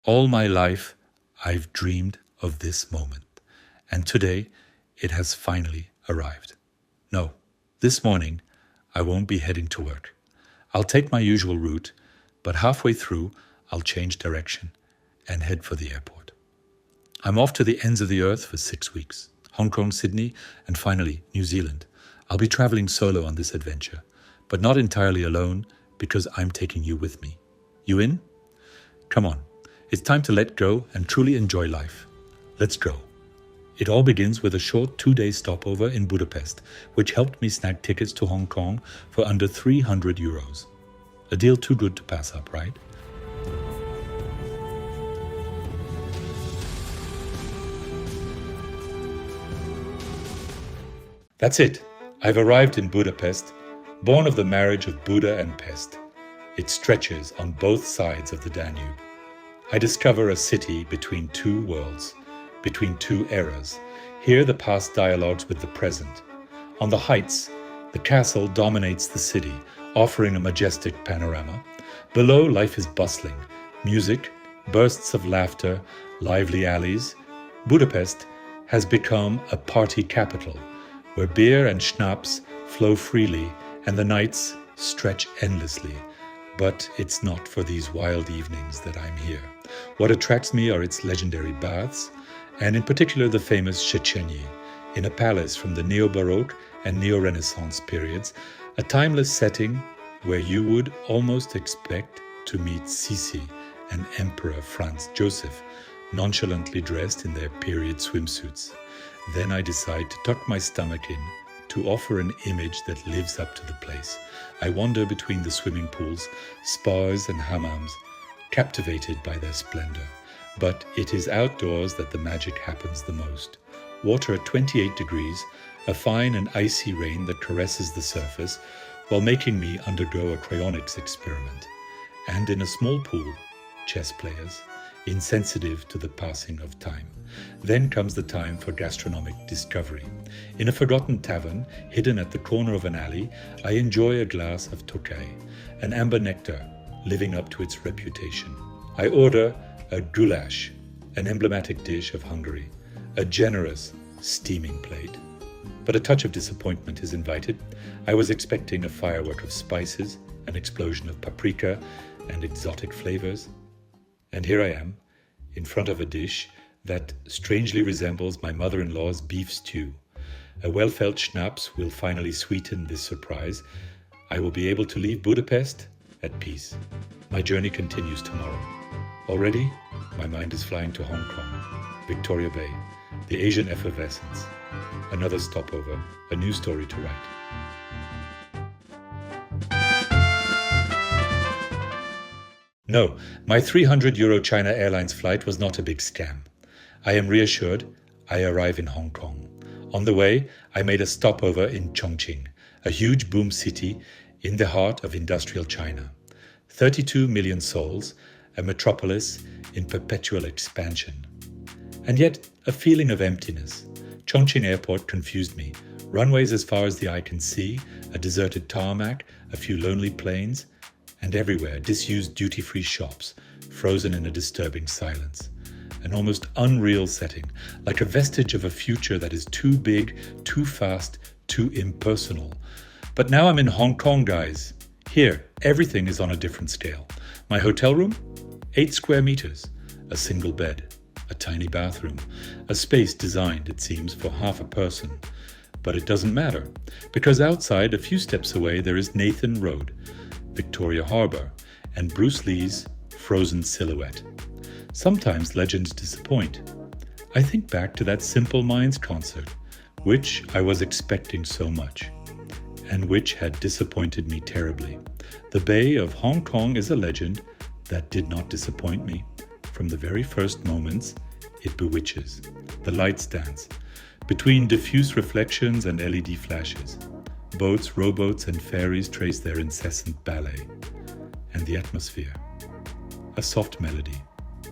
All my life, I've dreamed of this moment, and today it has finally arrived. No, this morning I won't be heading to work. I'll take my usual route, but halfway through I'll change direction and head for the airport. I'm off to the ends of the earth for 6 weeks. Hong Kong, Sydney, and finally New Zealand. I'll be traveling solo on this adventure, but not entirely alone because I'm taking you with me. You in? Come on, it's time to let go and truly enjoy life. Let's go. It all begins with a short 2-day stopover in Budapest, which helped me snag tickets to Hong Kong for under €300. A deal too good to pass up, right? That's it. I've arrived in Budapest, born of the marriage of Buddha and pest. It stretches on both sides of the Danube. I discover a city between two worlds, between two eras. Here the past dialogues with the present. On the heights, the castle dominates the city, offering a majestic panorama. Below, life is bustling. Music, bursts of laughter, lively alleys. Budapest has become a party capital, where beer and schnapps flow freely and the nights stretch endlessly. But it's not for these wild evenings that I'm here. What attracts me are its legendary baths, and in particular the famous Széchenyi, in a palace from the Neo-Baroque and Neo-Renaissance periods, a timeless setting where you would almost expect to meet Sisi and Emperor Franz Joseph, nonchalantly dressed in their period swimsuits. Then I decide to tuck my stomach in to offer an image that lives up to the place. I wander between the swimming pools, spas and hammams, captivated by their splendor. But it is outdoors that the magic happens the most. Water at 28 degrees, a fine and icy rain that caresses the surface while making me undergo a cryonics experiment. And in a small pool, chess players, insensitive to the passing of time. Then comes the time for gastronomic discovery. In a forgotten tavern, hidden at the corner of an alley, I enjoy a glass of Tokay, an amber nectar living up to its reputation. I order a goulash, an emblematic dish of Hungary, a generous, steaming plate. But a touch of disappointment is invited. I was expecting a firework of spices, an explosion of paprika and exotic flavors. And here I am, in front of a dish that strangely resembles my mother-in-law's beef stew. A well-felt schnapps will finally sweeten this surprise. I will be able to leave Budapest at peace. My journey continues tomorrow. Already, my mind is flying to Hong Kong, Victoria Bay, the Asian effervescence. Another stopover, a new story to write. No, my €300 China Airlines flight was not a big scam. I am reassured I arrive in Hong Kong. On the way, I made a stopover in Chongqing, a huge boom city in the heart of industrial China. 32 million souls, a metropolis in perpetual expansion. And yet, a feeling of emptiness. Chongqing Airport confused me. Runways as far as the eye can see, a deserted tarmac, a few lonely planes, and everywhere disused duty-free shops, frozen in a disturbing silence. An almost unreal setting, like a vestige of a future that is too big, too fast, too impersonal. But now I'm in Hong Kong, guys. Here, everything is on a different scale. My hotel room? 8 square meters. A single bed. A tiny bathroom. A space designed, it seems, for half a person. But it doesn't matter, because outside, a few steps away, there is Nathan Road, Victoria Harbour, and Bruce Lee's frozen silhouette. Sometimes legends disappoint. I think back to that Simple Minds concert, which I was expecting so much, and which had disappointed me terribly. The Bay of Hong Kong is a legend that did not disappoint me. From the very first moments, it bewitches. The lights dance, between diffuse reflections and LED flashes. Boats, rowboats, and ferries trace their incessant ballet. And the atmosphere. A soft melody,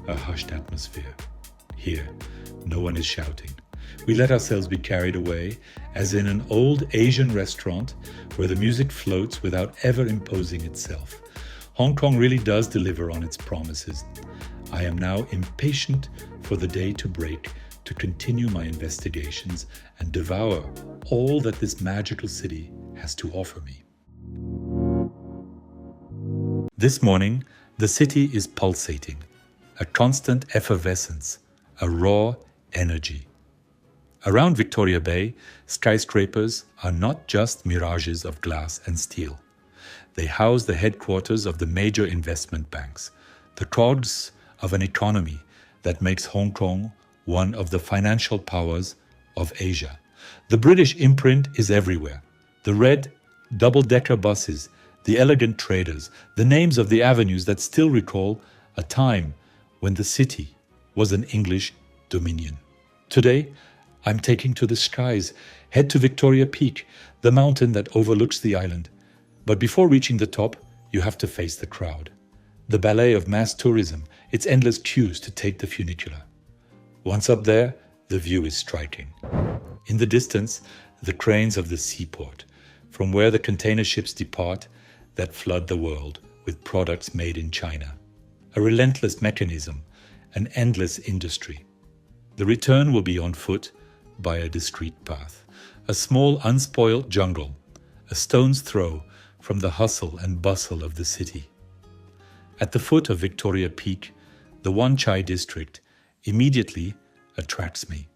a hushed atmosphere. Here, no one is shouting. We let ourselves be carried away, as in an old Asian restaurant where the music floats without ever imposing itself. Hong Kong really does deliver on its promises. I am now impatient for the day to break to continue my investigations and devour all that this magical city has to offer me. This morning, the city is pulsating, a constant effervescence, a raw energy. Around Victoria Bay, skyscrapers are not just mirages of glass and steel. They house the headquarters of the major investment banks, the cogs of an economy that makes Hong Kong one of the financial powers of Asia. The British imprint is everywhere. The red double-decker buses, the elegant traders, the names of the avenues that still recall a time when the city was an English dominion. Today, I'm taking to the skies, head to Victoria Peak, the mountain that overlooks the island. But before reaching the top, you have to face the crowd. The ballet of mass tourism, its endless queues to take the funicular. Once up there, the view is striking. In the distance, the cranes of the seaport, from where the container ships depart that flood the world with products made in China. A relentless mechanism, an endless industry. The return will be on foot by a discreet path, a small unspoilt jungle, a stone's throw from the hustle and bustle of the city. At the foot of Victoria Peak, the Wan Chai district immediately attracts me.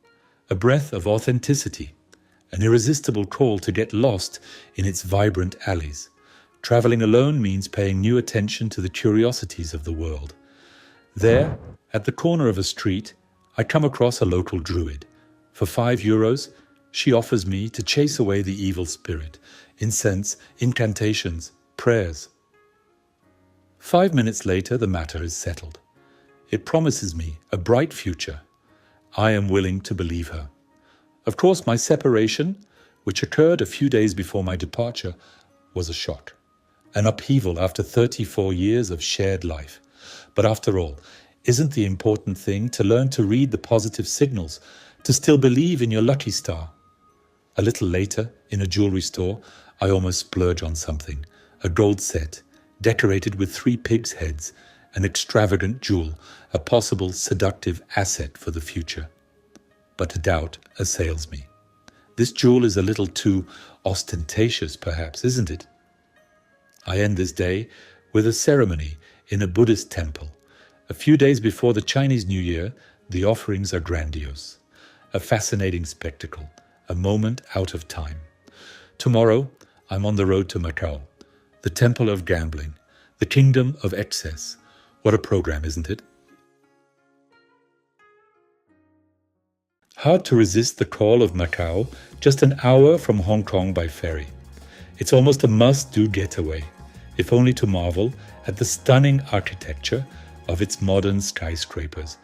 A breath of authenticity, an irresistible call to get lost in its vibrant alleys. Traveling alone means paying new attention to the curiosities of the world. There, at the corner of a street, I come across a local druid. For €5, she offers me to chase away the evil spirit, incense, incantations, prayers. 5 minutes later, the matter is settled. It promises me a bright future. I am willing to believe her. Of course, my separation, which occurred a few days before my departure, was a shock. An upheaval after 34 years of shared life. But after all, isn't the important thing to learn to read the positive signals, to still believe in your lucky star? A little later, in a jewelry store, I almost splurge on something. A gold set, decorated with 3 pigs' heads, an extravagant jewel, a possible seductive asset for the future. But a doubt assails me. This jewel is a little too ostentatious, perhaps, isn't it? I end this day with a ceremony in a Buddhist temple. A few days before the Chinese New Year, the offerings are grandiose. A fascinating spectacle, a moment out of time. Tomorrow, I'm on the road to Macau, the temple of gambling, the kingdom of excess. What a program, isn't it? Hard to resist the call of Macau, just an hour from Hong Kong by ferry. It's almost a must-do getaway, if only to marvel at the stunning architecture of its modern skyscrapers,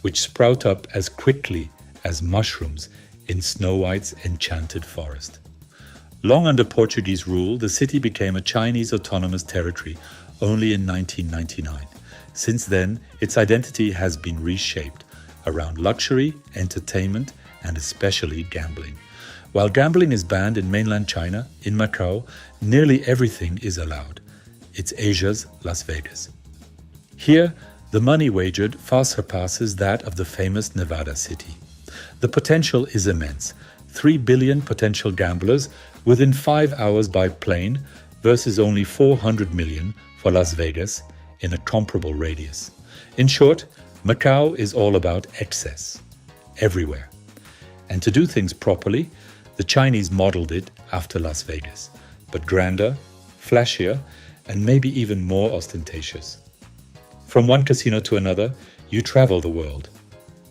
which sprout up as quickly as mushrooms in Snow White's enchanted forest. Long under Portuguese rule, the city became a Chinese autonomous territory only in 1999. Since then, its identity has been reshaped around luxury, entertainment, and especially gambling. While gambling is banned in mainland China, in Macau, nearly everything is allowed. It's Asia's Las Vegas. Here, the money wagered far surpasses that of the famous Nevada city. The potential is immense. 3 billion potential gamblers within 5 hours by plane versus only 400 million for Las Vegas in a comparable radius. In short, Macau is all about excess, everywhere. And to do things properly, the Chinese modeled it after Las Vegas, but grander, flashier, and maybe even more ostentatious. From one casino to another, you travel the world.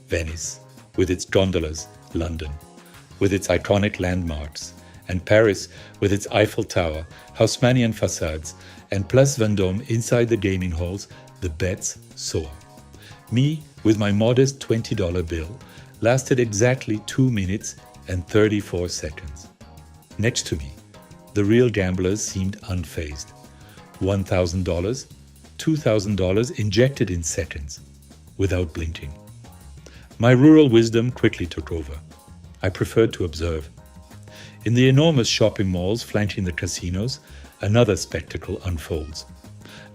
Venice, with its gondolas, London, with its iconic landmarks, and Paris, with its Eiffel Tower, Haussmannian facades, and Place Vendôme inside the gaming halls, the bets soar. Me, with my modest $20 bill, lasted exactly 2 minutes and 34 seconds. Next to me, the real gamblers seemed unfazed. $1,000, $2,000 injected in seconds, without blinking. My rural wisdom quickly took over. I preferred to observe. In the enormous shopping malls flanking the casinos, another spectacle unfolds.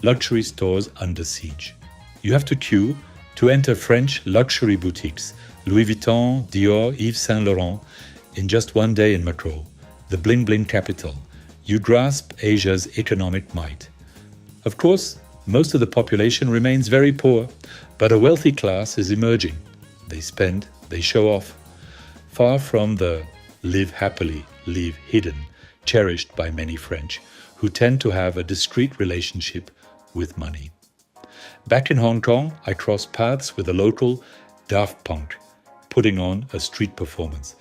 Luxury stores under siege. You have to queue To enter French luxury boutiques, Louis Vuitton, Dior, Yves Saint Laurent, in just one day in Macau, the bling bling capital, you grasp Asia's economic might. Of course, most of the population remains very poor, but a wealthy class is emerging. They spend, they show off. Far from the live happily, live hidden, cherished by many French, who tend to have a discreet relationship with money. Back in Hong Kong, I crossed paths with a local Daft Punk, putting on a street performance.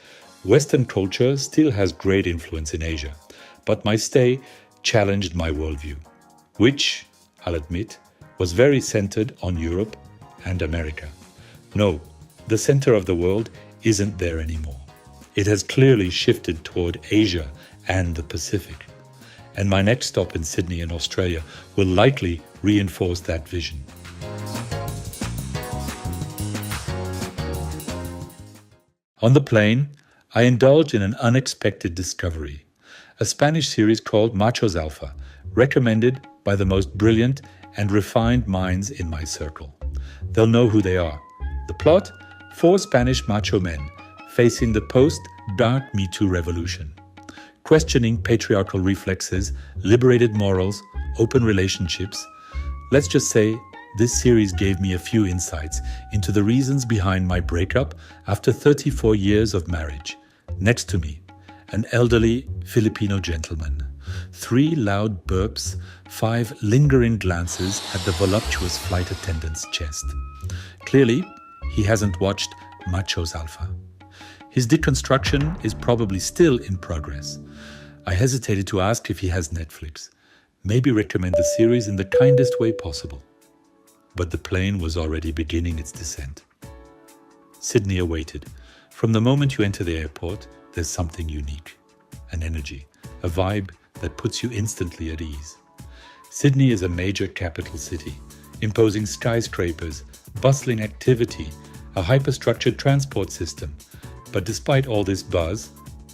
Western culture still has great influence in Asia, but my stay challenged my worldview, which, I'll admit, was very centered on Europe and America. No, the center of the world isn't there anymore. It has clearly shifted toward Asia and the Pacific. And my next stop in Sydney in Australia will likely reinforce that vision. On the plane, I indulged in an unexpected discovery, a Spanish series called Machos Alpha, recommended by the most brilliant and refined minds in my circle. They'll know who they are. The plot? 4 Spanish macho men facing the post-Dark Me Too revolution, questioning patriarchal reflexes, liberated morals, open relationships. Let's just say this series gave me a few insights into the reasons behind my breakup after 34 years of marriage. Next to me, an elderly Filipino gentleman, 3 loud burps, 5 lingering glances at the voluptuous flight attendant's chest. Clearly, he hasn't watched Machos Alpha. His deconstruction is probably still in progress. I hesitated to ask if he has Netflix. Maybe recommend the series in the kindest way possible. But the plane was already beginning its descent. Sydney awaited. From the moment you enter the airport, there's something unique. An energy, a vibe that puts you instantly at ease. Sydney is a major capital city, imposing skyscrapers, bustling activity, a hyperstructured transport system. But despite all this buzz,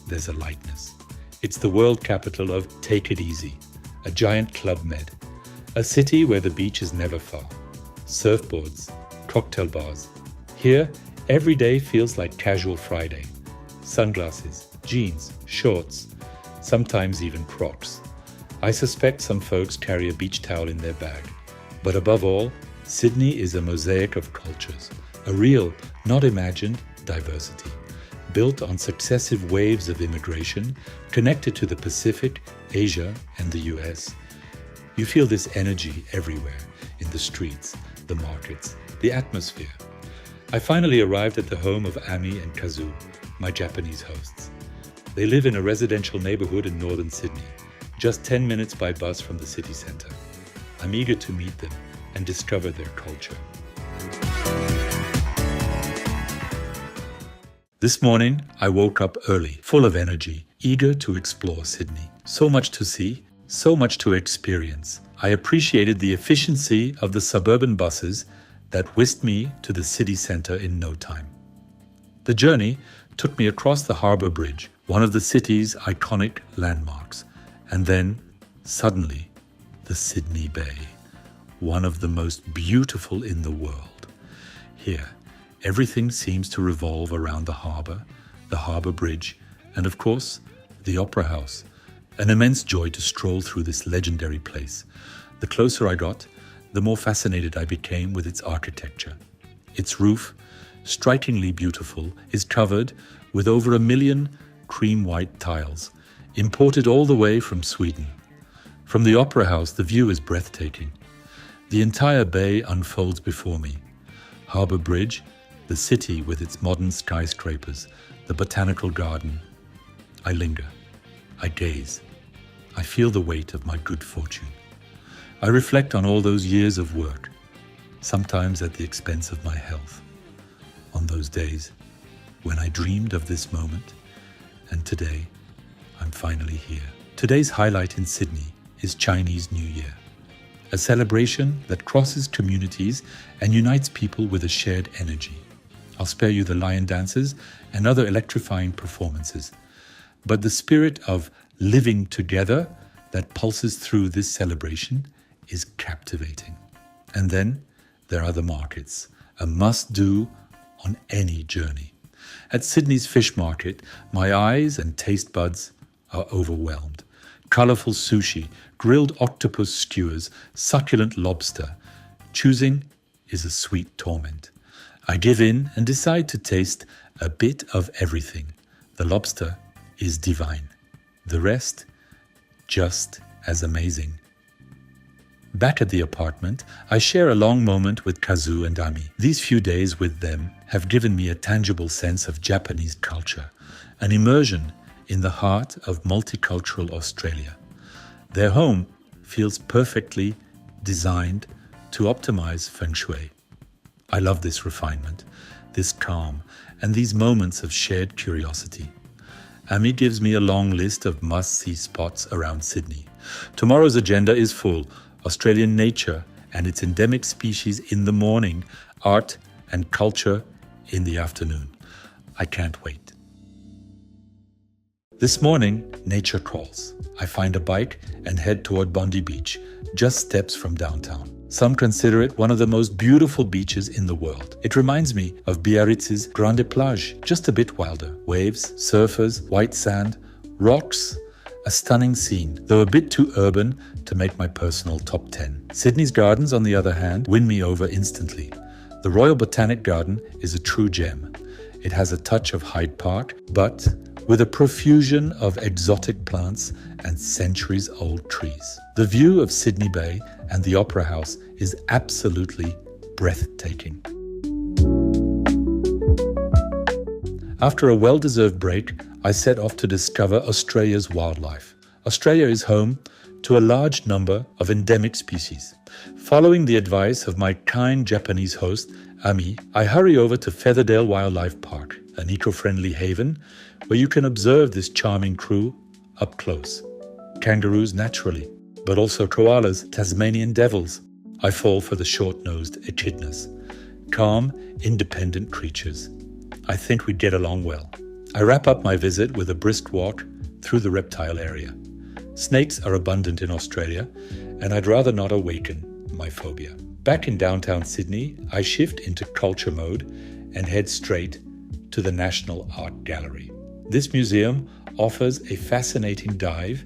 there's a lightness. It's the world capital of Take It Easy, a giant club med, a city where the beach is never far. Surfboards, cocktail bars. Here, every day feels like casual Friday. Sunglasses, jeans, shorts, sometimes even Crocs. I suspect some folks carry a beach towel in their bag. But above all, Sydney is a mosaic of cultures, a real, not imagined, diversity, built on successive waves of immigration connected to the Pacific, Asia, and the US. You feel this energy everywhere, in the streets, the markets, the atmosphere. I finally arrived at the home of Ami and Kazu, my Japanese hosts. They live in a residential neighborhood in northern Sydney, just 10 minutes by bus from the city center. I'm eager to meet them and discover their culture. This morning, I woke up early, full of energy, eager to explore Sydney. So much to see, so much to experience. I appreciated the efficiency of the suburban buses that whisked me to the city center in no time. The journey took me across the Harbour Bridge, one of the city's iconic landmarks, and then, suddenly, the Sydney Bay, one of the most beautiful in the world. Here, everything seems to revolve around the harbour bridge, and of course, the Opera House. An immense joy to stroll through this legendary place. The closer I got, the more fascinated I became with its architecture. Its roof, strikingly beautiful, is covered with over 1 million cream white tiles, imported all the way from Sweden. From the Opera House, the view is breathtaking. The entire bay unfolds before me. Harbour Bridge, the city with its modern skyscrapers, the botanical garden. I linger. I gaze. I feel the weight of my good fortune. I reflect on all those years of work, sometimes at the expense of my health. On those days when I dreamed of this moment, and today I'm finally here. Today's highlight in Sydney is Chinese New Year, a celebration that crosses communities and unites people with a shared energy. I'll spare you the lion dances and other electrifying performances, but the spirit of living together that pulses through this celebration is captivating. And then there are the markets, a must-do on any journey. At Sydney's fish market, my eyes and taste buds are overwhelmed. Colourful sushi, grilled octopus skewers, succulent lobster. Choosing is a sweet torment. I give in and decide to taste a bit of everything. The lobster is divine. The rest, just as amazing. Back at the apartment, I share a long moment with Kazu and Ami. These few days with them have given me a tangible sense of Japanese culture, an immersion in the heart of multicultural Australia. Their home feels perfectly designed to optimize feng shui. I love this refinement, this calm, and these moments of shared curiosity. Ami gives me a long list of must-see spots around Sydney. Tomorrow's agenda is full: Australian nature and its endemic species in the morning, art and culture in the afternoon. I can't wait. This morning, nature calls. I find a bike and head toward Bondi Beach, just steps from downtown. Some consider it one of the most beautiful beaches in the world. It reminds me of Biarritz's Grande Plage, just a bit wilder. Waves, surfers, white sand, rocks. A stunning scene, though a bit too urban to make my personal top 10. Sydney's gardens, on the other hand, win me over instantly. The Royal Botanic Garden is a true gem. It has a touch of Hyde Park, but with a profusion of exotic plants and centuries-old trees. The view of Sydney Bay and the Opera House is absolutely breathtaking. After a well-deserved break, I set off to discover Australia's wildlife. Australia is home to a large number of endemic species. Following the advice of my kind Japanese host, Ami, I hurry over to Featherdale Wildlife Park, an eco-friendly haven where you can observe this charming crew up close. Kangaroos naturally, but also koalas, Tasmanian devils. I fall for the short-nosed echidnas. Calm, independent creatures. I think we'd get along well. I wrap up my visit with a brisk walk through the reptile area. Snakes are abundant in Australia, and I'd rather not awaken my phobia. Back in downtown Sydney, I shift into culture mode and head straight to the National Art Gallery. This museum offers a fascinating dive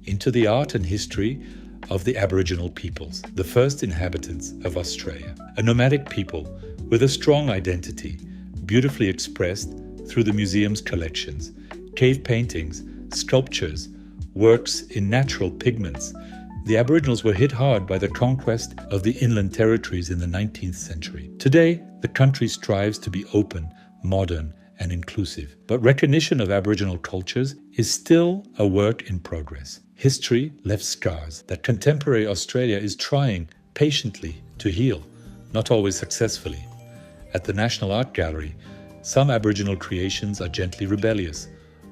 into the art and history of the Aboriginal peoples, the first inhabitants of Australia. A nomadic people with a strong identity, beautifully expressed through the museum's collections, cave paintings, sculptures, works in natural pigments. The Aboriginals were hit hard by the conquest of the inland territories in the 19th century. Today, the country strives to be open, modern, and inclusive, but recognition of Aboriginal cultures is still a work in progress. History left scars that contemporary Australia is trying patiently to heal, not always successfully. At the National Art Gallery, some Aboriginal creations are gently rebellious,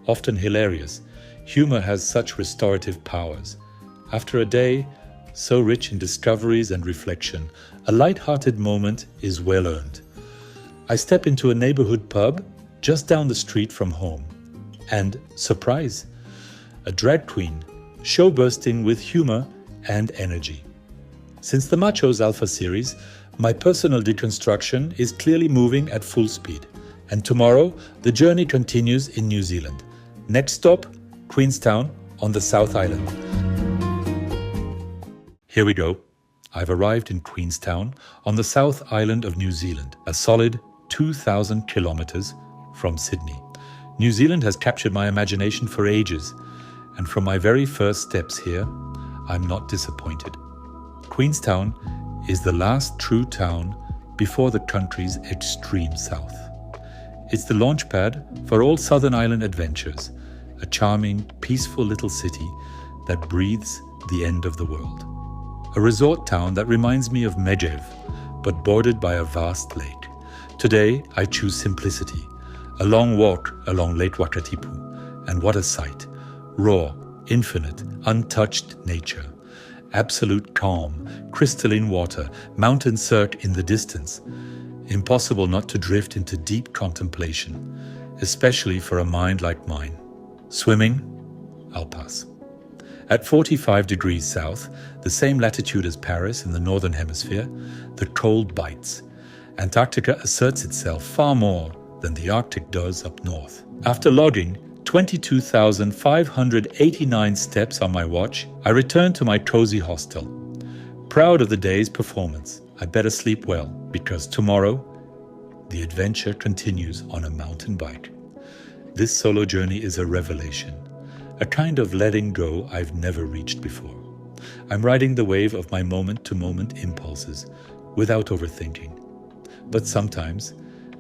often hilarious. Humor has such restorative powers. After a day so rich in discoveries and reflection, a light-hearted moment is well earned. I step into a neighborhood pub just down the street from home. And, surprise, a drag queen, show bursting with humor and energy. Since the Machos Alpha series, my personal deconstruction is clearly moving at full speed. And tomorrow, the journey continues in New Zealand. Next stop, Queenstown on the South Island. Here we go. I've arrived in Queenstown on the South Island of New Zealand, a solid 2,000 kilometers from Sydney. New Zealand has captured my imagination for ages, and from my very first steps here, I'm not disappointed. Queenstown is the last true town before the country's extreme south. It's the launchpad for all Southern Island adventures, a charming, peaceful little city that breathes the end of the world. A resort town that reminds me of Medjev, but bordered by a vast lake. Today, I choose simplicity. A long walk along Lake Wakatipu, and what a sight. Raw, infinite, untouched nature. Absolute calm, crystalline water, mountain cirque in the distance. Impossible not to drift into deep contemplation, especially for a mind like mine. Swimming? I'll pass. At 45 degrees south, the same latitude as Paris in the northern hemisphere, the cold bites. Antarctica asserts itself far more than the Arctic does up north. After logging 22,589 steps on my watch, I return to my cozy hostel. Proud of the day's performance, I better sleep well, because tomorrow, the adventure continues on a mountain bike. This solo journey is a revelation, a kind of letting go I've never reached before. I'm riding the wave of my moment-to-moment impulses, without overthinking. But sometimes,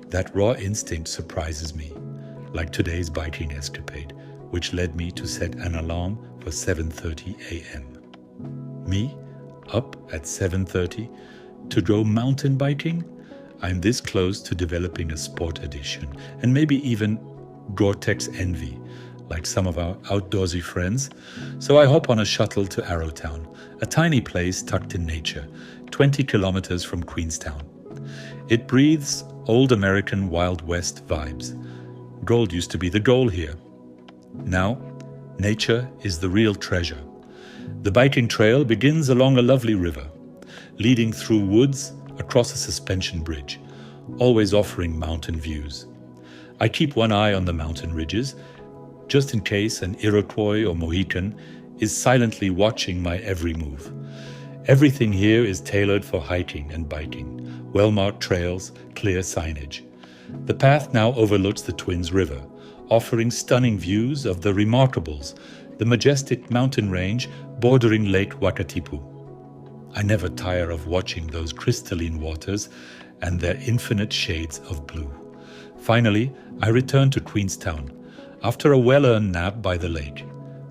that raw instinct surprises me, like today's biking escapade, which led me to set an alarm for 7:30 a.m. Me, up at 7:30, to go mountain biking? I'm this close to developing a sport addiction, and maybe even Gore-Tex envy, like some of our outdoorsy friends. So I hop on a shuttle to Arrowtown, a tiny place tucked in nature, 20 kilometers from Queenstown. It breathes old American Wild West vibes. Gold used to be the goal here. Now, nature is the real treasure. The biking trail begins along a lovely river, leading through woods across a suspension bridge, always offering mountain views. I keep one eye on the mountain ridges, just in case an Iroquois or Mohican is silently watching my every move. Everything here is tailored for hiking and biking, well-marked trails, clear signage. The path now overlooks the Twins River, offering stunning views of the Remarkables, the majestic mountain range bordering Lake Wakatipu. I never tire of watching those crystalline waters and their infinite shades of blue. Finally, I return to Queenstown, after a well-earned nap by the lake.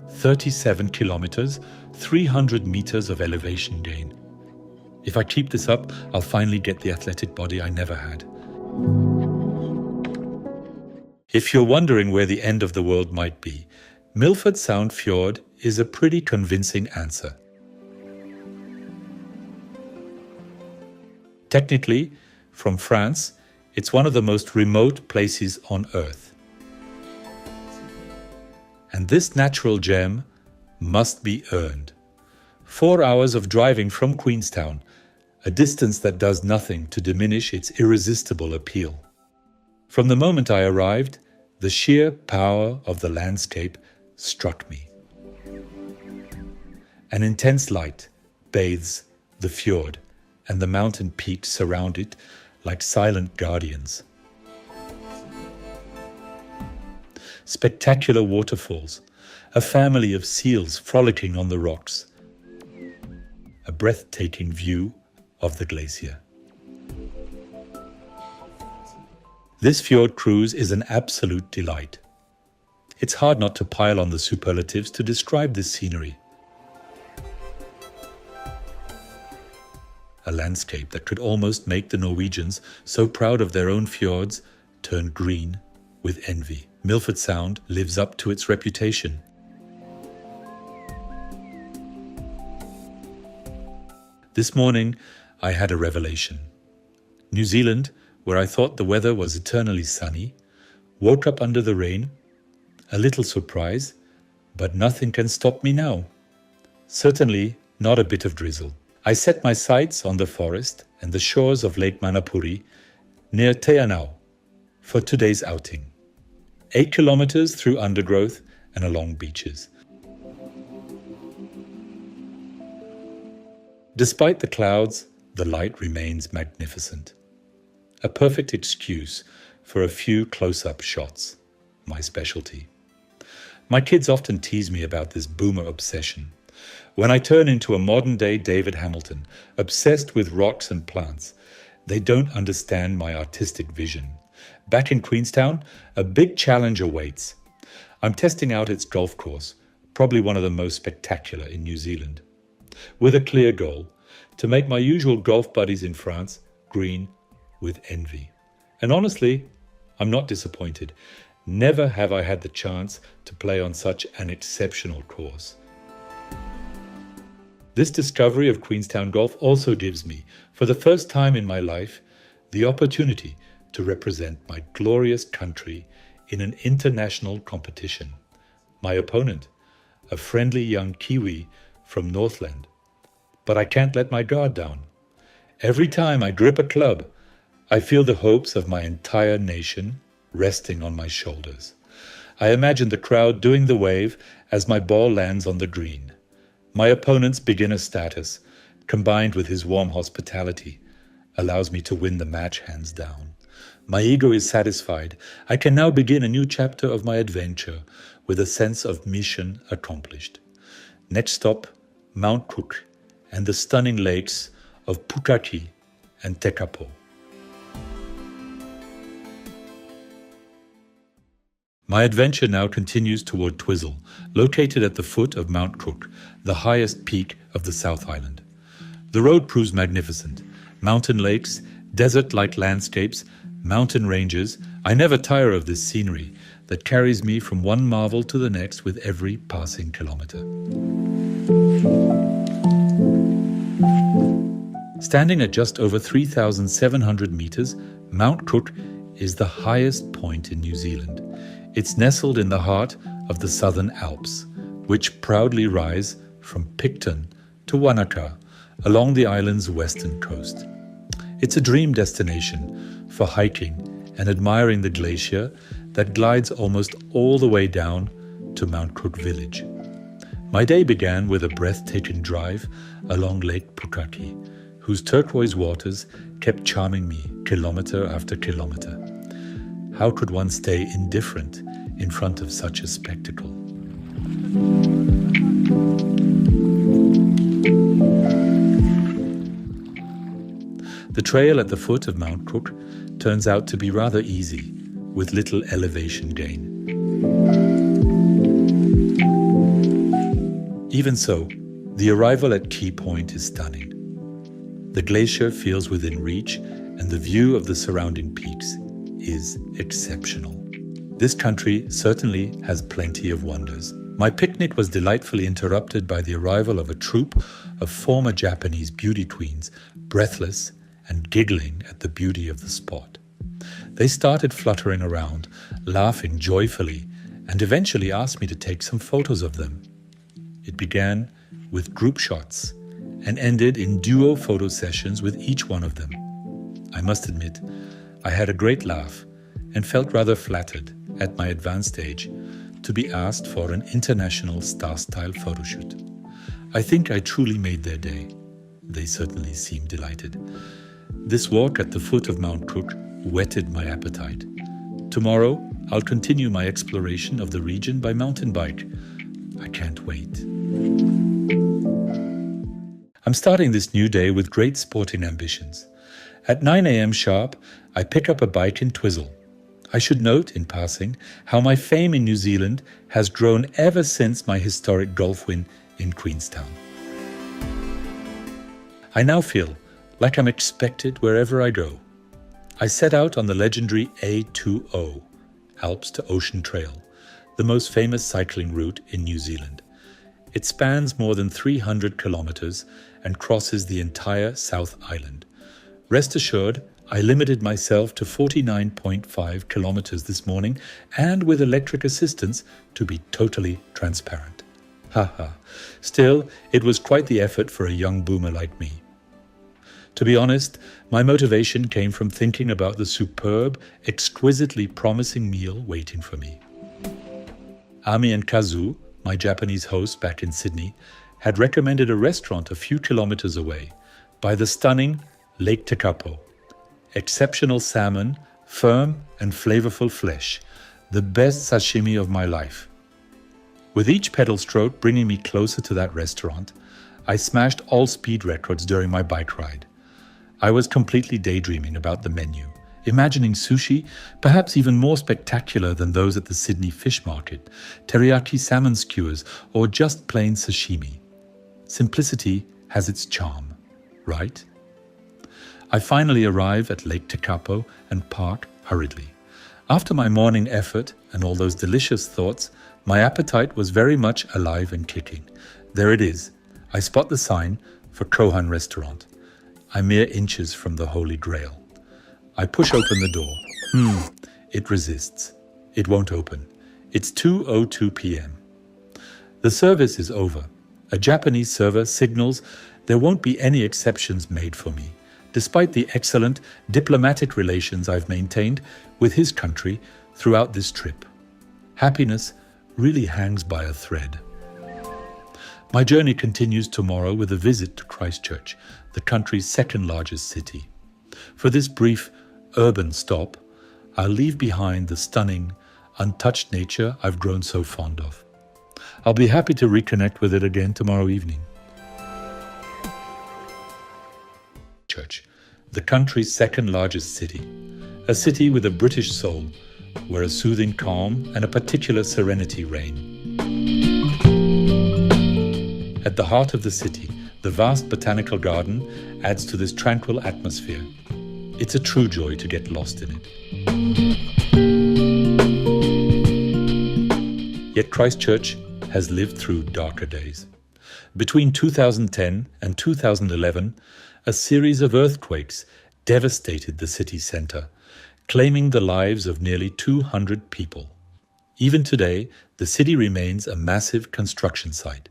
37 kilometers, 300 meters of elevation gain. If I keep this up, I'll finally get the athletic body I never had. If you're wondering where the end of the world might be, Milford Sound Fjord is a pretty convincing answer. Technically, from France, it's one of the most remote places on Earth. And this natural gem must be earned. 4 hours of driving from Queenstown, a distance that does nothing to diminish its irresistible appeal. From the moment I arrived, the sheer power of the landscape struck me. An intense light bathes the fjord, and the mountain peaks surround it like silent guardians. Spectacular waterfalls, a family of seals frolicking on the rocks, a breathtaking view of the glacier. This fjord cruise is an absolute delight. It's hard not to pile on the superlatives to describe this scenery. A landscape that could almost make the Norwegians, so proud of their own fjords, turn green with envy. Milford Sound lives up to its reputation. This morning, I had a revelation. New Zealand, where I thought the weather was eternally sunny, woke up under the rain. A little surprise, but nothing can stop me now. Certainly not a bit of drizzle. I set my sights on the forest and the shores of Lake Manapuri near Te Anau for today's outing. 8 kilometers through undergrowth and along beaches. Despite the clouds, the light remains magnificent. A perfect excuse for a few close-up shots, my specialty. My kids often tease me about this boomer obsession. When I turn into a modern-day David Hamilton, obsessed with rocks and plants, they don't understand my artistic vision. Back in Queenstown, a big challenge awaits. I'm testing out its golf course, probably one of the most spectacular in New Zealand, with a clear goal: to make my usual golf buddies in France green with envy. And honestly, I'm not disappointed. Never have I had the chance to play on such an exceptional course. This discovery of Queenstown Golf also gives me, for the first time in my life, the opportunity to represent my glorious country in an international competition. My opponent, a friendly young Kiwi from Northland. But I can't let my guard down. Every time I grip a club, I feel the hopes of my entire nation resting on my shoulders. I imagine the crowd doing the wave as my ball lands on the green. My opponent's beginner status, combined with his warm hospitality, allows me to win the match hands down. My ego is satisfied. I can now begin a new chapter of my adventure with a sense of mission accomplished. Next stop, Mount Cook and the stunning lakes of Pukaki and Tekapo. My adventure now continues toward Twizel, located at the foot of Mount Cook, the highest peak of the South Island. The road proves magnificent. Mountain lakes, desert-like landscapes, mountain ranges. I never tire of this scenery that carries me from one marvel to the next with every passing kilometer. Standing at just over 3,700 meters, Mount Cook is the highest point in New Zealand. It's nestled in the heart of the Southern Alps, which proudly rise from Picton to Wanaka along the island's western coast. It's a dream destination for hiking and admiring the glacier that glides almost all the way down to Mount Cook village. My day began with a breathtaking drive along Lake Pukaki, whose turquoise waters kept charming me kilometer after kilometer. How could one stay indifferent in front of such a spectacle? The trail at the foot of Mount Cook turns out to be rather easy, with little elevation gain. Even so, the arrival at Key Point is stunning. The glacier feels within reach, and the view of the surrounding peaks is exceptional. This country certainly has plenty of wonders. My picnic was delightfully interrupted by the arrival of a troupe of former Japanese beauty queens, breathless and giggling at the beauty of the spot. They started fluttering around, laughing joyfully, and eventually asked me to take some photos of them. It began with group shots and ended in duo photo sessions with each one of them. I must admit, I had a great laugh and felt rather flattered at my advanced age to be asked for an international star-style photoshoot. I think I truly made their day. They certainly seemed delighted. This walk at the foot of Mount Cook whetted my appetite. Tomorrow, I'll continue my exploration of the region by mountain bike. I can't wait. I'm starting this new day with great sporting ambitions. At 9 a.m. sharp, I pick up a bike in Twizel. I should note, in passing, how my fame in New Zealand has grown ever since my historic golf win in Queenstown. I now feel like I'm expected wherever I go. I set out on the legendary A20, Alps to Ocean Trail, the most famous cycling route in New Zealand. It spans more than 300 kilometers and crosses the entire South Island. Rest assured, I limited myself to 49.5 kilometers this morning, and with electric assistance, to be totally transparent. Haha. Still, it was quite the effort for a young boomer like me. To be honest, my motivation came from thinking about the superb, exquisitely promising meal waiting for me. Ami and Kazu, my Japanese hosts back in Sydney, had recommended a restaurant a few kilometers away, by the stunning Lake Tekapo. Exceptional salmon, firm and flavorful flesh, the best sashimi of my life. With each pedal stroke bringing me closer to that restaurant, I smashed all speed records during my bike ride. I was completely daydreaming about the menu, imagining sushi, perhaps even more spectacular than those at the Sydney fish market, teriyaki salmon skewers, or just plain sashimi. Simplicity has its charm, right? I finally arrive at Lake Tekapo and park hurriedly. After my morning effort and all those delicious thoughts, my appetite was very much alive and kicking. There it is. I spot the sign for Kohan Restaurant. I'm mere inches from the Holy Grail. I push open the door. It resists. It won't open. It's 2:02 p.m. The service is over. A Japanese server signals there won't be any exceptions made for me. despite the excellent diplomatic relations I've maintained with his country throughout this trip. Happiness really hangs by a thread. My journey continues tomorrow with a visit to Christchurch, the country's second largest city. For this brief urban stop, I'll leave behind the stunning, untouched nature I've grown so fond of. I'll be happy to reconnect with it again tomorrow evening. Church, the country's second largest city, a city with a British soul, where a soothing calm and a particular serenity reign. At the heart of the city, the vast botanical garden adds to this tranquil atmosphere. It's a true joy to get lost in it. Yet Christchurch has lived through darker days. Between 2010 and 2011, a series of earthquakes devastated the city centre, claiming the lives of nearly 200 people. Even today, the city remains a massive construction site,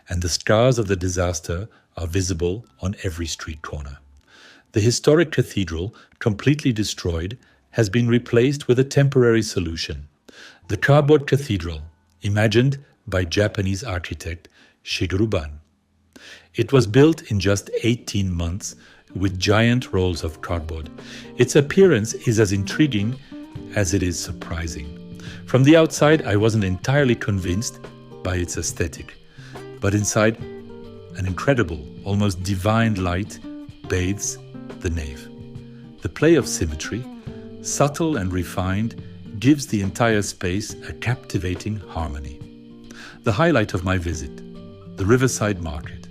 and the scars of the disaster are visible on every street corner. The historic cathedral, completely destroyed, has been replaced with a temporary solution: the cardboard cathedral, imagined by Japanese architect Shigeru Ban. It was built in just 18 months with giant rolls of cardboard. Its appearance is as intriguing as it is surprising. From the outside, I wasn't entirely convinced by its aesthetic, but inside, an incredible, almost divine light bathes the nave. The play of symmetry, subtle and refined, gives the entire space a captivating harmony. The highlight of my visit, the Riverside Market,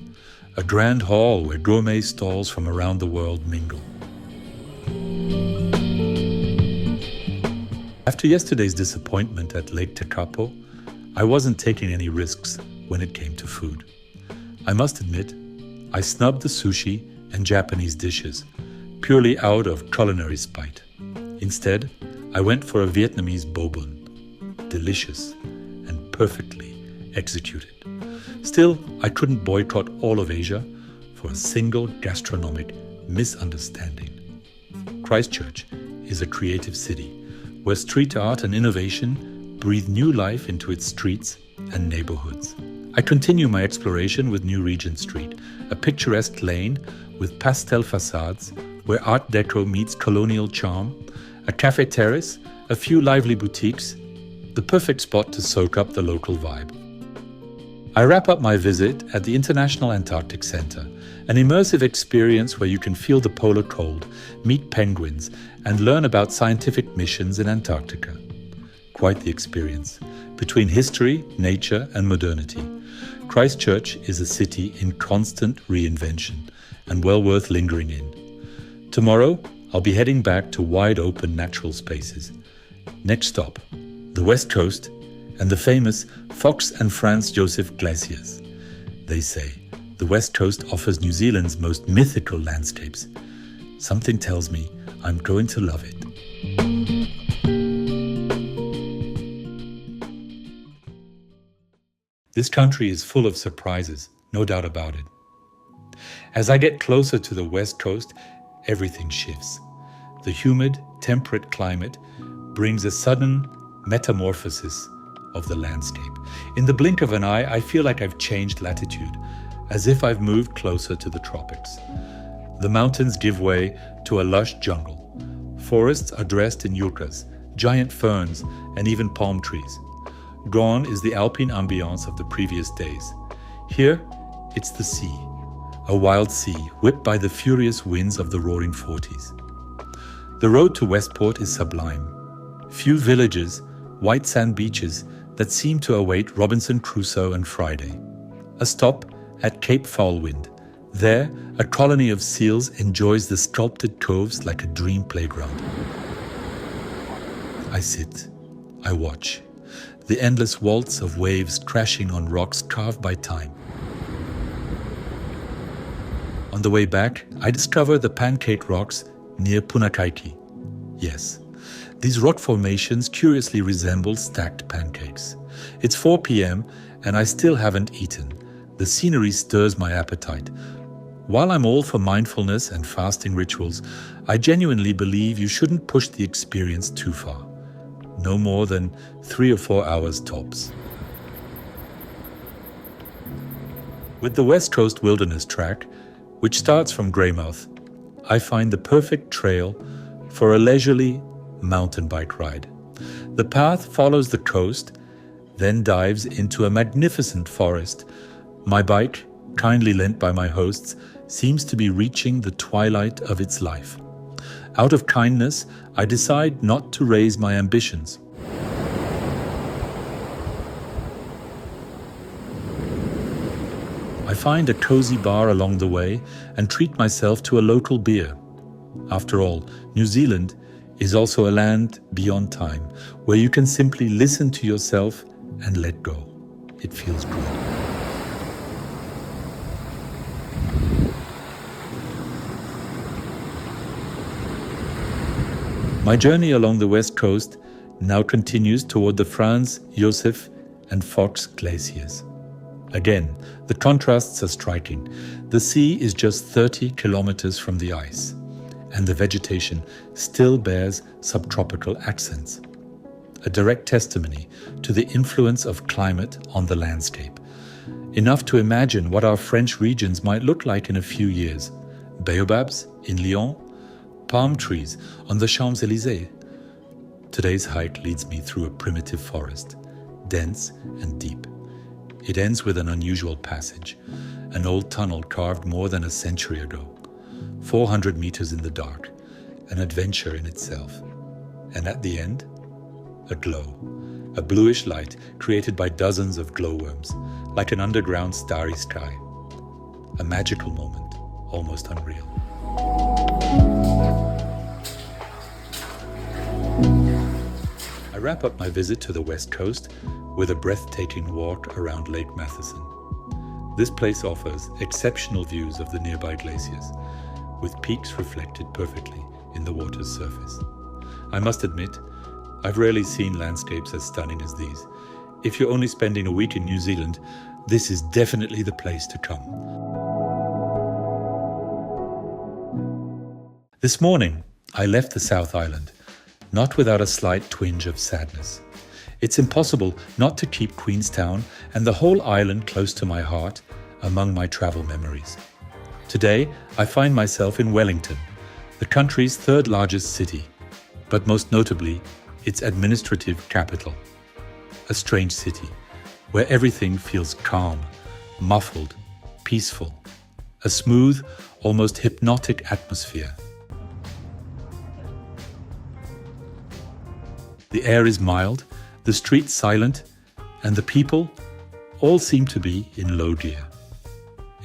a grand hall where gourmet stalls from around the world mingle. After yesterday's disappointment at Lake Tekapo, I wasn't taking any risks when it came to food. I must admit, I snubbed the sushi and Japanese dishes, purely out of culinary spite. Instead, I went for a Vietnamese bobun, delicious and perfectly executed. Still, I couldn't boycott all of Asia for a single gastronomic misunderstanding. Christchurch is a creative city where street art and innovation breathe new life into its streets and neighborhoods. I continue my exploration with New Regent Street, a picturesque lane with pastel facades where Art Deco meets colonial charm, a cafe terrace, a few lively boutiques, the perfect spot to soak up the local vibe. I wrap up my visit at the International Antarctic Center, an immersive experience where you can feel the polar cold, meet penguins, and learn about scientific missions in Antarctica. Quite the experience. Between history, nature, and modernity, Christchurch is a city in constant reinvention and well worth lingering in. Tomorrow, I'll be heading back to wide-open natural spaces. Next stop, the West Coast and the famous Fox and Franz Josef glaciers. They say the West Coast offers New Zealand's most mythical landscapes. Something tells me I'm going to love it. This country is full of surprises, no doubt about it. As I get closer to the West Coast, everything shifts. The humid, temperate climate brings a sudden metamorphosis of the landscape. In the blink of an eye, I feel like I've changed latitude, as if I've moved closer to the tropics. The mountains give way to a lush jungle. Forests are dressed in yuccas, giant ferns, and even palm trees. Gone is the alpine ambience of the previous days. Here, it's the sea, a wild sea whipped by the furious winds of the roaring 40s. The road to Westport is sublime. Few villages, white sand beaches that seem to await Robinson Crusoe and Friday. A stop at Cape Foulwind. There, a colony of seals enjoys the sculpted coves like a dream playground. I sit, I watch, the endless waltz of waves crashing on rocks carved by time. On the way back, I discover the Pancake Rocks near Punakaiki. Yes, these rock formations curiously resemble stacked pancakes. It's 4 p.m. and I still haven't eaten. The scenery stirs my appetite. While I'm all for mindfulness and fasting rituals, I genuinely believe you shouldn't push the experience too far. No more than 3 or 4 hours tops. With the West Coast Wilderness Track, which starts from Greymouth, I find the perfect trail for a leisurely mountain bike ride. The path follows the coast, then dives into a magnificent forest. My bike, kindly lent by my hosts, seems to be reaching the twilight of its life. Out of kindness, I decide not to raise my ambitions. I find a cozy bar along the way and treat myself to a local beer. After all, New Zealand is also a land beyond time, where you can simply listen to yourself and let go. It feels good. My journey along the west coast now continues toward the Franz Josef and Fox glaciers. Again, the contrasts are striking. The sea is just 30 kilometers from the ice, and the vegetation still bears subtropical accents. A direct testimony to the influence of climate on the landscape. Enough to imagine what our French regions might look like in a few years. Baobabs in Lyon, palm trees on the Champs-Élysées. Today's hike leads me through a primitive forest, dense and deep. It ends with an unusual passage, an old tunnel carved more than a century ago. 400 meters in the dark, an adventure in itself. And at the end, a glow, a bluish light created by dozens of glowworms, like an underground starry sky. A magical moment, almost unreal. I wrap up my visit to the West Coast with a breathtaking walk around Lake Matheson. This place offers exceptional views of the nearby glaciers, with peaks reflected perfectly in the water's surface. I must admit, I've rarely seen landscapes as stunning as these. If you're only spending a week in New Zealand, this is definitely the place to come. This morning, I left the South Island, not without a slight twinge of sadness. It's impossible not to keep Queenstown and the whole island close to my heart among my travel memories. Today, I find myself in Wellington, the country's third largest city, but most notably, its administrative capital. A strange city, where everything feels calm, muffled, peaceful. A smooth, almost hypnotic atmosphere. The air is mild, the streets silent, and the people all seem to be in low gear.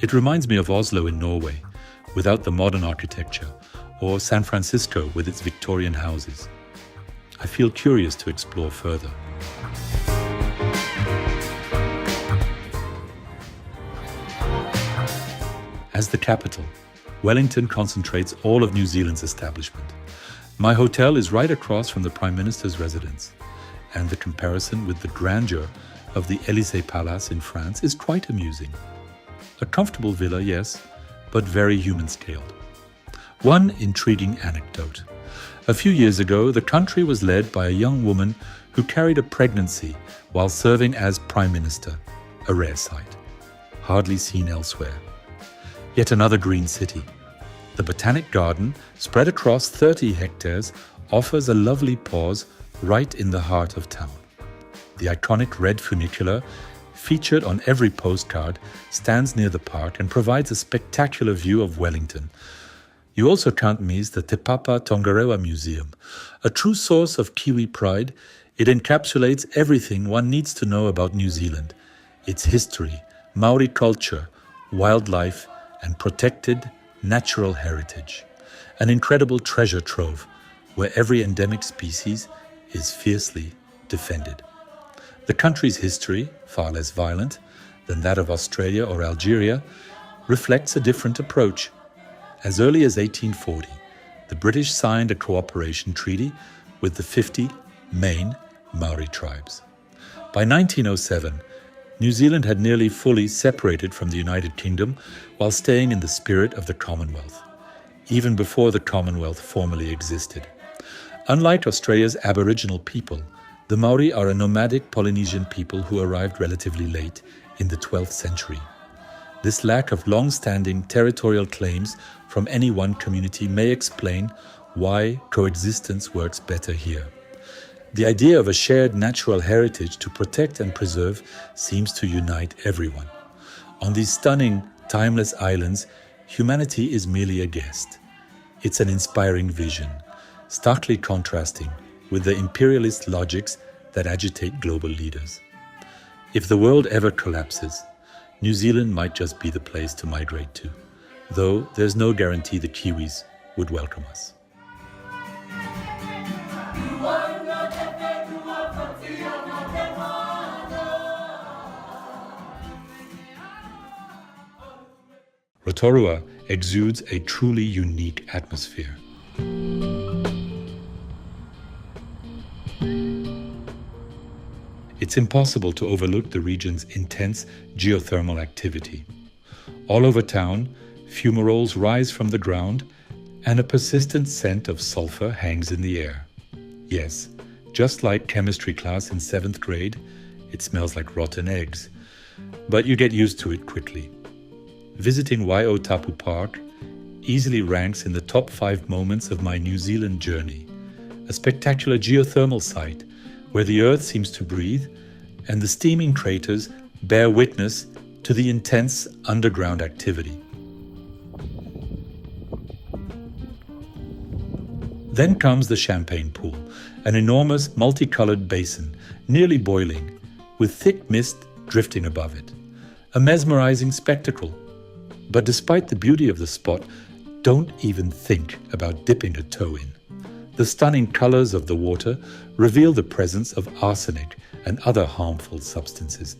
It reminds me of Oslo in Norway, without the modern architecture, or San Francisco with its Victorian houses. I feel curious to explore further. As the capital, Wellington concentrates all of New Zealand's establishment. My hotel is right across from the Prime Minister's residence, and the comparison with the grandeur of the Élysée Palace in France is quite amusing. A comfortable villa, yes, but very human-scaled. One intriguing anecdote. A few years ago, the country was led by a young woman who carried a pregnancy while serving as Prime Minister, a rare sight, hardly seen elsewhere. Yet another green city. The Botanic Garden, spread across 30 hectares, offers a lovely pause right in the heart of town. The iconic red funicular, featured on every postcard, stands near the park and provides a spectacular view of Wellington. You also can't miss the Te Papa Tongarewa Museum. A true source of Kiwi pride, it encapsulates everything one needs to know about New Zealand. Its history, Maori culture, wildlife, and protected natural heritage. An incredible treasure trove where every endemic species is fiercely defended. The country's history, far less violent than that of Australia or Algeria, reflects a different approach. As early as 1840, the British signed a cooperation treaty with the 50 main Maori tribes. By 1907, New Zealand had nearly fully separated from the United Kingdom while staying in the spirit of the Commonwealth, even before the Commonwealth formally existed. Unlike Australia's Aboriginal people, the Maori are a nomadic Polynesian people who arrived relatively late in the 12th century. This lack of long-standing territorial claims from any one community may explain why coexistence works better here. The idea of a shared natural heritage to protect and preserve seems to unite everyone. On these stunning, timeless islands, humanity is merely a guest. It's an inspiring vision, starkly contrasting with the imperialist logics that agitate global leaders. If the world ever collapses, New Zealand might just be the place to migrate to, though there's no guarantee the Kiwis would welcome us. Rotorua exudes a truly unique atmosphere. It's impossible to overlook the region's intense geothermal activity. All over town, fumaroles rise from the ground, and a persistent scent of sulfur hangs in the air. Yes, just like chemistry class in 7th grade, it smells like rotten eggs. But you get used to it quickly. Visiting Waiotapu Park easily ranks in the top 5 moments of my New Zealand journey, a spectacular geothermal site where the earth seems to breathe and the steaming craters bear witness to the intense underground activity. Then comes the Champagne Pool, an enormous multicolored basin, nearly boiling, with thick mist drifting above it. A mesmerizing spectacle. But despite the beauty of the spot, don't even think about dipping a toe in. The stunning colors of the water reveal the presence of arsenic and other harmful substances.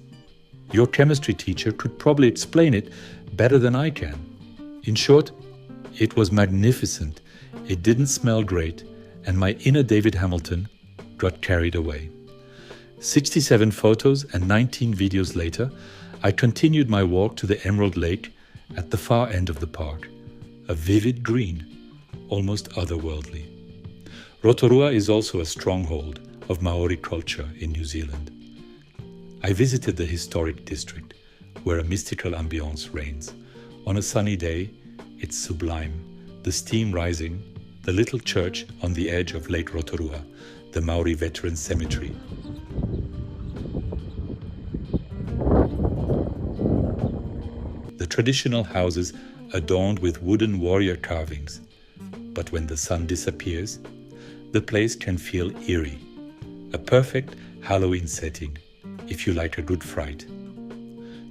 Your chemistry teacher could probably explain it better than I can. In short, it was magnificent, it didn't smell great, and my inner David Hamilton got carried away. 67 photos and 19 videos later, I continued my walk to the Emerald Lake at the far end of the park, a vivid green, almost otherworldly. Rotorua is also a stronghold of Maori culture in New Zealand. I visited the historic district, where a mystical ambience reigns. On a sunny day, it's sublime, the steam rising, the little church on the edge of Lake Rotorua, the Maori Veterans Cemetery. The traditional houses adorned with wooden warrior carvings. But when the sun disappears, the place can feel eerie, a perfect Halloween setting, if you like a good fright.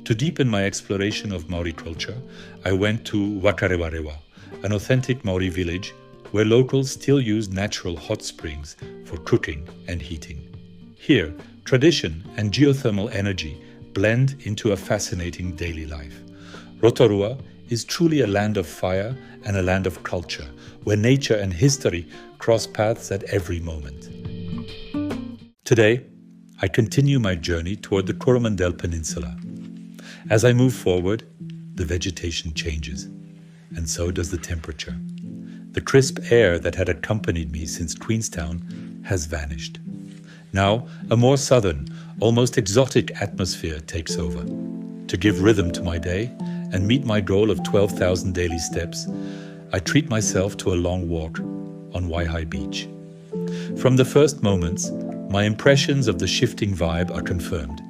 To deepen my exploration of Maori culture, I went to Wakarewarewa, an authentic Maori village where locals still use natural hot springs for cooking and heating. Here, tradition and geothermal energy blend into a fascinating daily life. Rotorua is truly a land of fire and a land of culture, where nature and history cross paths at every moment. Today, I continue my journey toward the Coromandel Peninsula. As I move forward, the vegetation changes, and so does the temperature. The crisp air that had accompanied me since Queenstown has vanished. Now, a more southern, almost exotic atmosphere takes over. To give rhythm to my day and meet my goal of 12,000 daily steps, I treat myself to a long walk on Waihai Beach. From the first moments, my impressions of the shifting vibe are confirmed.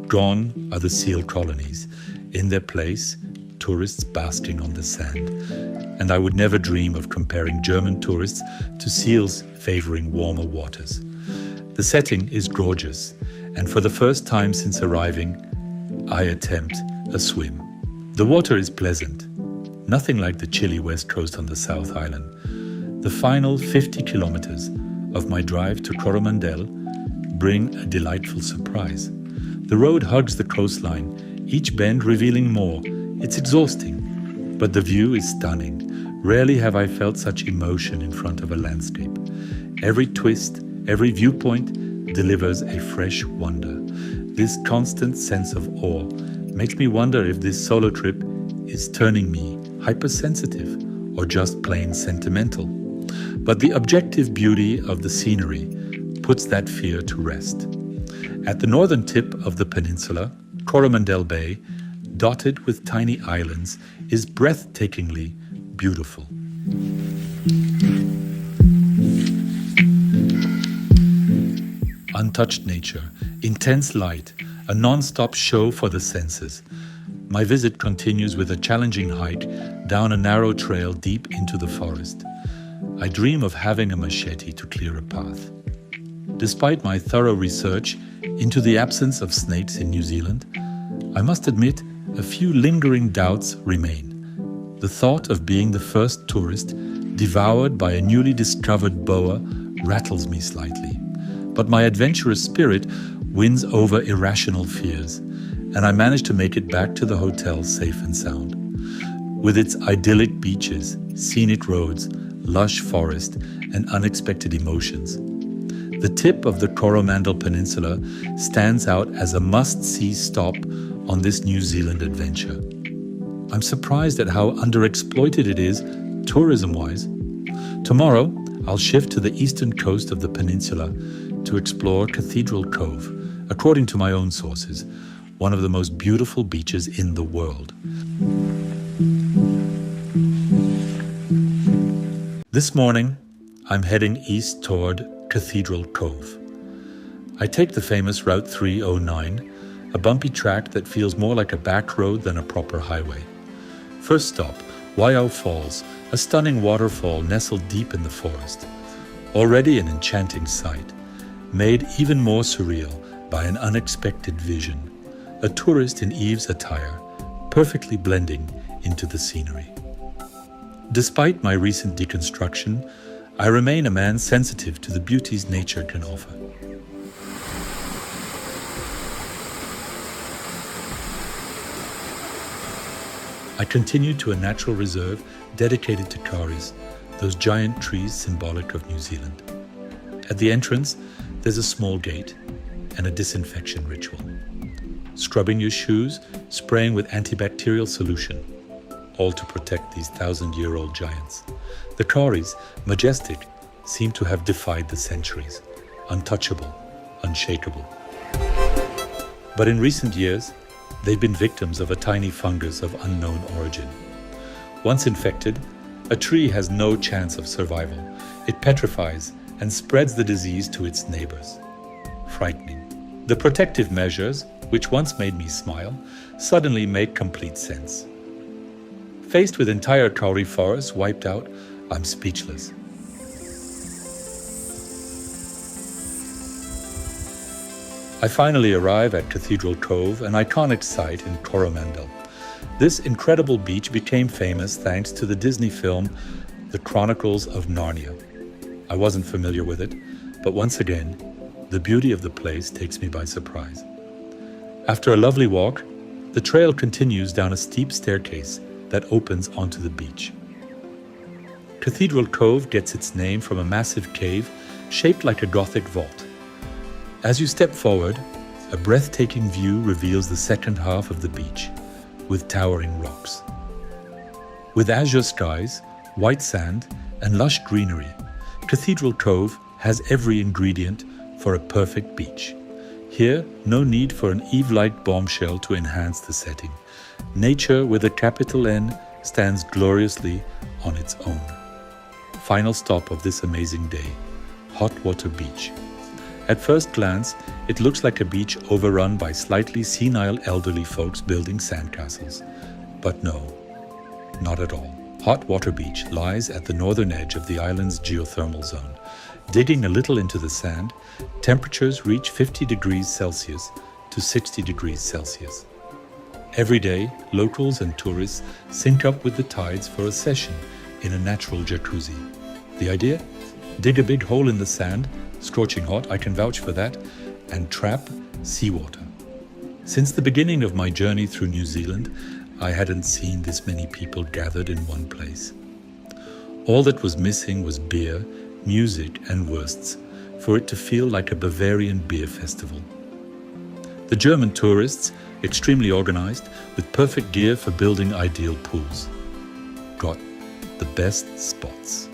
Gone are the seal colonies. In their place, tourists basking on the sand. And I would never dream of comparing German tourists to seals favoring warmer waters. The setting is gorgeous, and for the first time since arriving, I attempt a swim. The water is pleasant, nothing like the chilly west coast on the South Island. The final 50 kilometers of my drive to Coromandel bring a delightful surprise. The road hugs the coastline, each bend revealing more. It's exhausting, but the view is stunning. Rarely have I felt such emotion in front of a landscape. Every twist, every viewpoint delivers a fresh wonder. This constant sense of awe makes me wonder if this solo trip is turning me hypersensitive or just plain sentimental. But the objective beauty of the scenery puts that fear to rest. At the northern tip of the peninsula, Coromandel Bay, dotted with tiny islands, is breathtakingly beautiful. Untouched nature, intense light, a non-stop show for the senses. My visit continues with a challenging hike down a narrow trail deep into the forest. I dream of having a machete to clear a path. Despite my thorough research into the absence of snakes in New Zealand, I must admit a few lingering doubts remain. The thought of being the first tourist devoured by a newly discovered boa rattles me slightly. But my adventurous spirit wins over irrational fears, and I manage to make it back to the hotel safe and sound. With its idyllic beaches, scenic roads, lush forest, and unexpected emotions, the tip of the Coromandel Peninsula stands out as a must-see stop on this New Zealand adventure. I'm surprised at how underexploited it is, tourism-wise. Tomorrow, I'll shift to the eastern coast of the peninsula to explore Cathedral Cove, according to my own sources, one of the most beautiful beaches in the world. This morning, I'm heading east toward Cathedral Cove. I take the famous Route 309, a bumpy track that feels more like a back road than a proper highway. First stop, Waiau Falls, a stunning waterfall nestled deep in the forest. Already an enchanting sight, made even more surreal by an unexpected vision. A tourist in Eve's attire, perfectly blending into the scenery. Despite my recent deconstruction, I remain a man sensitive to the beauties nature can offer. I continue to a natural reserve dedicated to kauris, those giant trees symbolic of New Zealand. At the entrance, there's a small gate and a disinfection ritual. Scrubbing your shoes, spraying with antibacterial solution, all to protect these 1,000-year-old giants. The kauris, majestic, seem to have defied the centuries, untouchable, unshakable. But in recent years, they've been victims of a tiny fungus of unknown origin. Once infected, a tree has no chance of survival. It petrifies and spreads the disease to its neighbors. Frightening. The protective measures, which once made me smile, suddenly make complete sense. Faced with entire kauri forests wiped out, I'm speechless. I finally arrive at Cathedral Cove, an iconic site in Coromandel. This incredible beach became famous thanks to the Disney film The Chronicles of Narnia. I wasn't familiar with it, but once again, the beauty of the place takes me by surprise. After a lovely walk, the trail continues down a steep staircase that opens onto the beach. Cathedral Cove gets its name from a massive cave shaped like a Gothic vault. As you step forward, a breathtaking view reveals the second half of the beach, with towering rocks. With azure skies, white sand, and lush greenery, Cathedral Cove has every ingredient for a perfect beach. Here, no need for an Eve-like bombshell to enhance the setting. Nature with a capital N stands gloriously on its own. Final stop of this amazing day, Hot Water Beach. At first glance, it looks like a beach overrun by slightly senile elderly folks building sandcastles. But no, not at all. Hot Water Beach lies at the northern edge of the island's geothermal zone. Digging a little into the sand, temperatures reach 50 degrees Celsius to 60 degrees Celsius. Every day, locals and tourists sync up with the tides for a session in a natural jacuzzi. The idea? Dig a big hole in the sand, scorching hot, I can vouch for that, and trap seawater. Since the beginning of my journey through New Zealand, I hadn't seen this many people gathered in one place. All that was missing was beer, music and wursts, for it to feel like a Bavarian beer festival. The German tourists, extremely organized, with perfect gear for building ideal pools. Got the best spots.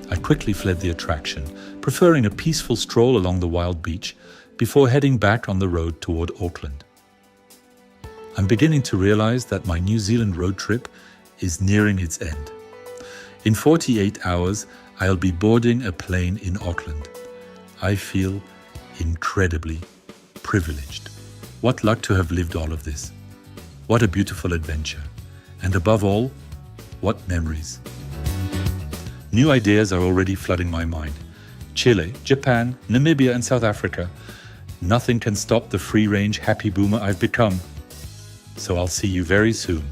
I quickly fled the attraction, preferring a peaceful stroll along the wild beach before heading back on the road toward Auckland. I'm beginning to realize that my New Zealand road trip is nearing its end. In 48 hours, I'll be boarding a plane in Auckland. I feel incredibly privileged. What luck to have lived all of this. What a beautiful adventure. And above all, what memories. New ideas are already flooding my mind. Chile, Japan, Namibia and South Africa. Nothing can stop the free-range happy boomer I've become. So I'll see you very soon